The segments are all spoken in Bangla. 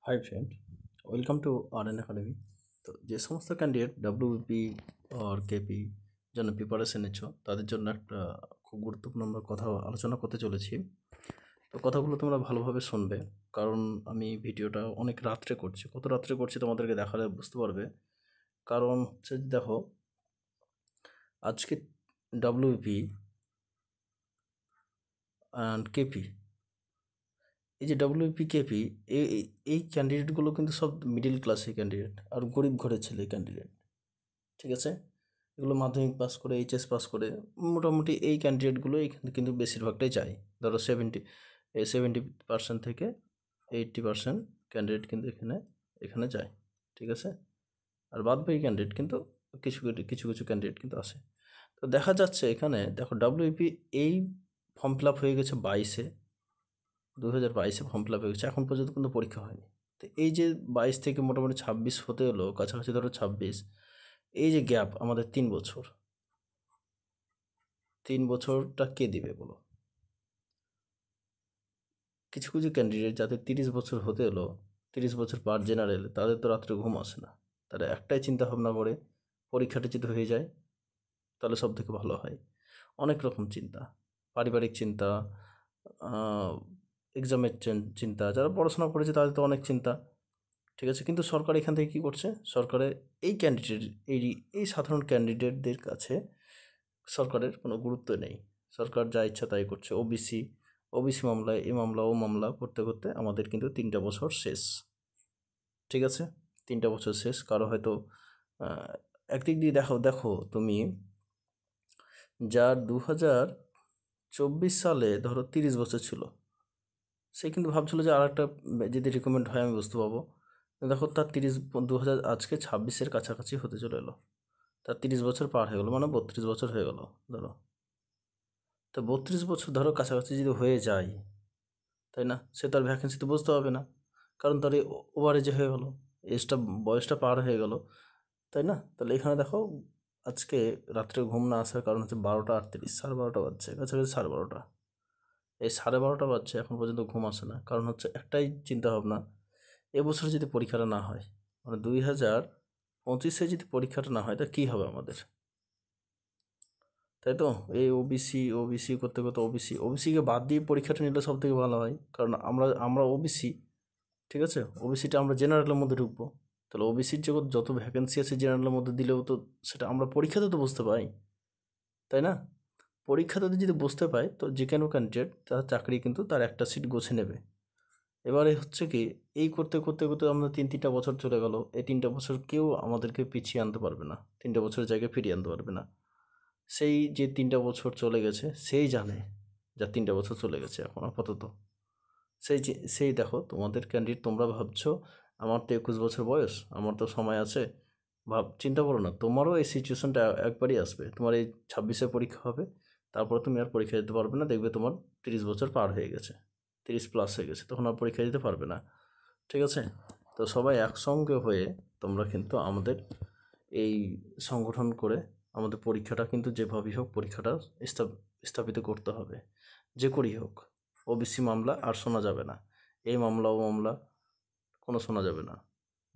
Hi friend, welcome to R academy. তো যে সমস্ত ক্যান্ডিডেট ডাব্লিউপি আর কেপি জন্য প্রিপারেশন নিচ্ছ তাদের জন্য একটা খুব গুরুত্বপূর্ণ আমরা কথা আলোচনা করতে চলেছি। তো কথাগুলো তোমরা ভালোভাবে শুনবে, কারণ আমি ভিডিওটা অনেক রাত্রে করছি। কত রাত্রে করছি তোমাদেরকে দেখালে বুঝতে পারবে। কারণ হচ্ছে দেখো, আজকে ডাব্লিউপি অ্যান্ড কেপি, এই যে ডাব্লিউপি কেপি, এই ক্যান্ডিডেটগুলো কিন্তু সব মিডিল ক্লাসের ক্যান্ডিডেট আর গরিব ঘরের ছেলে ক্যান্ডিডেট। ঠিক আছে, এগুলো মাধ্যমিক পাস করে এইচএস পাস করে মোটামুটি এই ক্যান্ডিডেটগুলো এখানে কিন্তু বেশিরভাগটাই যায়। ধরো 70% থেকে 80% ক্যান্ডিডেট কিন্তু এখানে এখানে যায়। ঠিক আছে, আর বাদ বাকি ক্যান্ডিডেট কিন্তু কিছু কিছু কিছু ক্যান্ডিডেট কিন্তু আসে। তো দেখা যাচ্ছে এখানে দেখো ডাব্লিউপি এই ফর্ম ফিল আপ হয়ে গেছে 2022 ফর্ম ফিল আপ হয়ে গেছে, এখন পর্যন্ত কিন্তু পরীক্ষা হয়নি। তো এই যে 22 থেকে মোটামুটি 26 হতে হলো, কাছাকাছি ধরো 26, এই যে গ্যাপ আমাদের 3 বছর, 3 বছরটা কে দিবে বলো? কিছু কিছু ক্যান্ডিডেট যাদের 30 বছর হতে হলো, 30 বছর পার জেনারেল, তাদের তো রাত্রে ঘুম আসে না। তারা একটাই চিন্তা ভাবনা করে, পরীক্ষাটা যদি হয়ে যায় তাহলে সব থেকে ভালো হয়। অনেক রকম চিন্তা, পারিবারিক চিন্তা, এক্সামের চিন্তা, যারা পড়াশোনা করেছে তাদের তো অনেক চিন্তা। ঠিক আছে, কিন্তু সরকার এখান থেকে কী করছে? সরকারের এই ক্যান্ডিডেট, এই এই সাধারণ ক্যান্ডিডেটদের কাছে সরকারের কোনো গুরুত্ব নেই। সরকার যা ইচ্ছা তাই করছে। ওবিসি মামলায় এ মামলা ও মামলা করতে করতে আমাদের কিন্তু 3টা বছর শেষ। ঠিক আছে, 3টা বছর শেষ। কারো হয়তো একদিক দিয়ে দেখো দেখো তুমি, যার 2024 সালে ধরো 30 বছর ছিল, সে কিন্তু ভাবছিল যে আর একটা যদি রিকমেন্ড হয় আমি বুঝতে পাবো। দেখো তার 2000 আজকে 26-এর কাছাকাছি হতে চলে এলো, তার 30 বছর পার হয়ে গেলো, মানে 32 বছর হয়ে গেল ধরো। তো 32 বছর ধরো কাছাকাছি যদি হয়ে যায়, তাই না, সে তার ভ্যাকেন্সি তো বুঝতে হবে না, কারণ তার এই ওভার এজে হয়ে গেলো, এজটা বয়সটা পার হয়ে গেল, তাই না? তাহলে এখানে দেখো, আজকে রাত্রে ঘুম না আসার কারণ হচ্ছে 12টা 38, 12:30 বাজছে, কাছাকাছি 12:30। এই 12:30 বাজছে, এখন পর্যন্ত ঘুম আসে না। কারণ হচ্ছে একটাই চিন্তা ভাবনা, এবছর যদি পরীক্ষাটা না হয়, মানে 2025-এ যদি পরীক্ষাটা না হয়, তা কী হবে আমাদের? তাই তো, এই ওবিসি করতে করতে ওবিসিকে বাদ দিয়ে পরীক্ষাটা নিলে সব থেকে ভালো হয়, কারণ আমরা ওবিসি। ঠিক আছে, ওবিসিটা আমরা জেনারেলের মধ্যে ঢুকবো। তাহলে ওবিসির যত ভ্যাকেন্সি আছে জেনারেলের মধ্যে দিলেও তো সেটা আমরা পরীক্ষাতে তো বুঝতে পাই, তাই না? পরীক্ষাতে যদি বুঝতে পাই তো যে কোনো ক্যান্ডিডেট তার চাকরি কিন্তু তার একটা সিট গোছে নেবে। এবারে হচ্ছে কি, এই করতে করতে করতে আমরা 3টা বছর চলে গেল। এই 3টা বছর কেউ আমাদেরকে পিছিয়ে আনতে পারবে না, 3টা বছরের জায়গায় ফিরিয়ে আনতে পারবে না। সেই যে 3টা বছর চলে গেছে সেই জানে, যার 3টা বছর চলে গেছে এখন আপাতত। সেই দেখো তোমাদের ক্যান্ডিডেট, তোমরা ভাবছো আমার তো 21 বছর বয়স, আমার তো সময় আছে। চিন্তা করো না, তোমারও এই সিচুয়েশনটা একবারই আসবে। তোমার এই 26-এ পরীক্ষা হবে, তারপর তুমি আর পরীক্ষা দিতে পারবে না, দেখবে তোমার 30 বছর পার হয়ে গেছে, 30+ হয়ে গেছে, তখন আর পরীক্ষা দিতে পারবে না। ঠিক আছে, তো সবাই একসঙ্গে হয়ে তোমরা কিন্তু আমাদের এই সংগঠন করে আমাদের পরীক্ষাটা কিন্তু যেভাবেই হোক পরীক্ষাটা স্থাপিত করতে হবে, যে করেই হোক। ওবিসি মামলা আর শোনা যাবে না, এই মামলা ও মামলা কোনো শোনা যাবে না।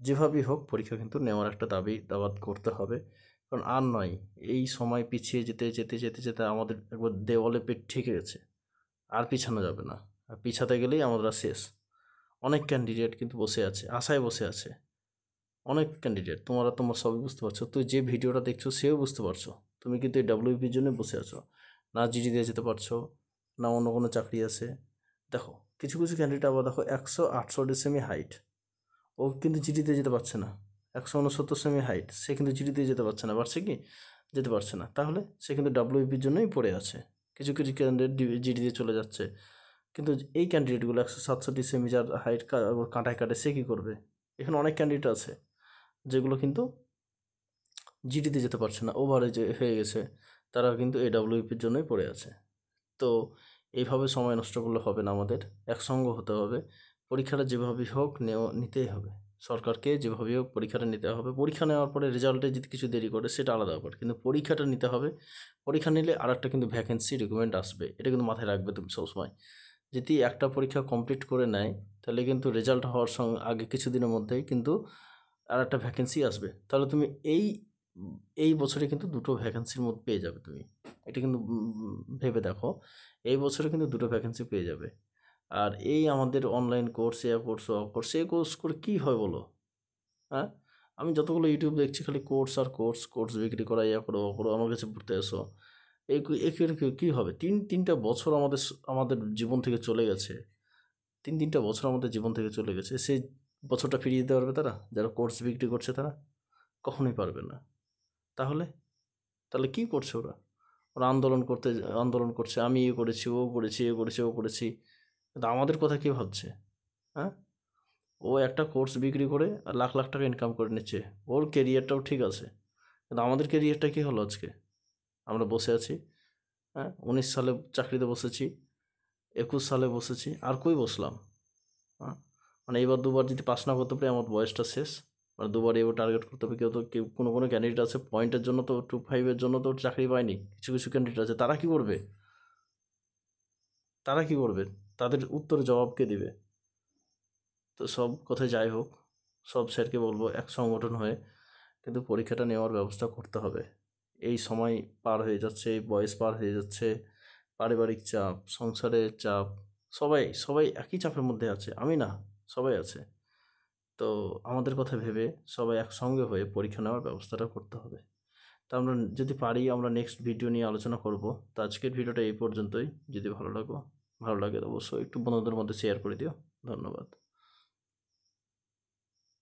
যেভাবেই হোক পরীক্ষা কিন্তু নেওয়ার একটা দাবাত করতে হবে, কারণ আর নয়, এই সময় পিছিয়ে যেতে যেতে যেতে যেতে আমাদের একবার দেওয়ালে পেট ঠেকে গেছে, আর পিছানো যাবে না। আর পিছাতে গেলেই আমরা শেষ। অনেক ক্যান্ডিডেট কিন্তু বসে আছে, আশায় বসে আছে। অনেক ক্যান্ডিডেট, তোমার সবই বুঝতে পারছো, তুই যে ভিডিওটা দেখছো সেও বুঝতে পারছো। তুমি কিন্তু এই ডাব্লিউপির জন্য বসে আছো, না জিডি দিয়ে যেতে পারছো, না অন্য কোনো চাকরি আছে। দেখো কিছু কিছু ক্যান্ডিডেট আবার দেখো 168 সেমি হাইট, ও কিন্তু জিডিতে যেতে পারছে না। 169 সেমি হাইট, সে কিন্তু জিডিতে যেতে পারছে না। পারছে কি? যেতে পারছে না। তাহলে সে কিন্তু ডাব্লিউপির জন্যই পড়ে আছে। কিছু কিছু ক্যান্ডিডেট জিডিতে চলে যাচ্ছে, কিন্তু এই ক্যান্ডিডেটগুলো 167 সেমি যার হাইট কাঁটায় কাটে, সে কী করবে? এখানে অনেক ক্যান্ডিডেট আছে যেগুলো কিন্তু জিডিতে যেতে পারছে না, ওভারে যে হয়ে গেছে, তারা কিন্তু এডাব্লিউপির জন্যই পড়ে আছে। তো এইভাবে সময় নষ্ট করলে হবে না, আমাদের একসঙ্গ হতে হবে। পরীক্ষাটা যেভাবেই হোক নিতেই হবে, সরকারকে যেভাবেই হোক পরীক্ষাটা নিতে হবে। পরীক্ষা নেওয়ার পরে রেজাল্টে যদি কিছু দেরি করে সেটা আলাদা ব্যাপার, কিন্তু পরীক্ষাটা নিতে হবে। পরীক্ষা নিলে আর একটা কিন্তু ভ্যাকেন্সি রিক্রুটমেন্ট আসবে, এটা কিন্তু মাথায় রাখবে তুমি সবসময়। যদি একটা পরীক্ষা কমপ্লিট করে নেয় তাহলে কিন্তু রেজাল্ট হওয়ার সঙ্গে আগে কিছুদিনের মধ্যেই কিন্তু আর একটা ভ্যাকেন্সি আসবে। তাহলে তুমি এই বছরে কিন্তু দুটো ভ্যাকেন্সির মধ্যে পেয়ে যাবে তুমি। এটা কিন্তু ভেবে দেখো, এই বছরে কিন্তু দুটো ভ্যাকেন্সি পেয়ে যাবে। আর এই আমাদের অনলাইন কোর্স, কোর্স, কোর্স, এই কোর্স করে কী হয় বলো? হ্যাঁ, আমি যতগুলো ইউটিউব দেখছি খালি কোর্স আর কোর্স, কোর্স বিক্রি করা, করো ও করো, আমার কাছে পড়তে এসো। কী হবে? তিনটা বছর আমাদের জীবন থেকে চলে গেছে। তিনটা বছর আমাদের জীবন থেকে চলে গেছে। সেই বছরটা ফিরিয়ে দিতে পারবে তারা, যারা কোর্স বিক্রি করছে তারা? কখনোই পারবে না। তাহলে তাহলে কী করছে ওরা? ওরা আন্দোলন করছে, আমি এ করেছি, ও করেছি, এ করেছি, ও করেছি। কিন্তু আমাদের কথা কে ভাবছে? হ্যাঁ, ও একটা কোর্স বিক্রি করে লাখ লাখ টাকা ইনকাম করে নিচ্ছে। ওর কেরিয়ারটাও ঠিক আছে, কিন্তু আমাদের কেরিয়ারটা কী হলো আজকে? আমরা বসে আছি। হ্যাঁ, 19 সালে চাকরিতে বসেছি, 21 সালে বসেছি, আর কই বসলাম? হ্যাঁ, মানে এবার দুবার যদি পাস না করতে পারি আমার বয়সটা শেষ। মানে দুবার এবার টার্গেট করতে হবে। কেউ কোনো ক্যান্ডিডেট আছে পয়েন্টের জন্য তো 25-এর জন্য তো চাকরি পায়নি। কিছু কিছু ক্যান্ডিডেট আছে, তারা কি করবে? তারা কি করবে? তাদের উত্তরে জবাব কে দিবে? তো সব কথায় যাই হোক, সব স্যারকে বলবো এক সংগঠন হয়ে কিন্তু পরীক্ষাটা নেওয়ার ব্যবস্থা করতে হবে। এই সময় পার হয়ে যাচ্ছে, এই বয়স পার হয়ে যাচ্ছে, পারিবারিক চাপ, সংসারের চাপ, সবাই সবাই একই চাপের মধ্যে আছে, আমি না, সবাই আছে। তো আমাদের কথা ভেবে সবাই একসঙ্গে হয়ে পরীক্ষা নেওয়ার ব্যবস্থাটা করতে হবে। তা আমরা যদি পারি আমরা নেক্সট ভিডিও নিয়ে আলোচনা করব। তো আজকের ভিডিওটা এই পর্যন্তই। যদি ভালো লাগে অবশ্যই একটু বন্ধুদের মধ্যে শেয়ার করে দিও। ধন্যবাদ।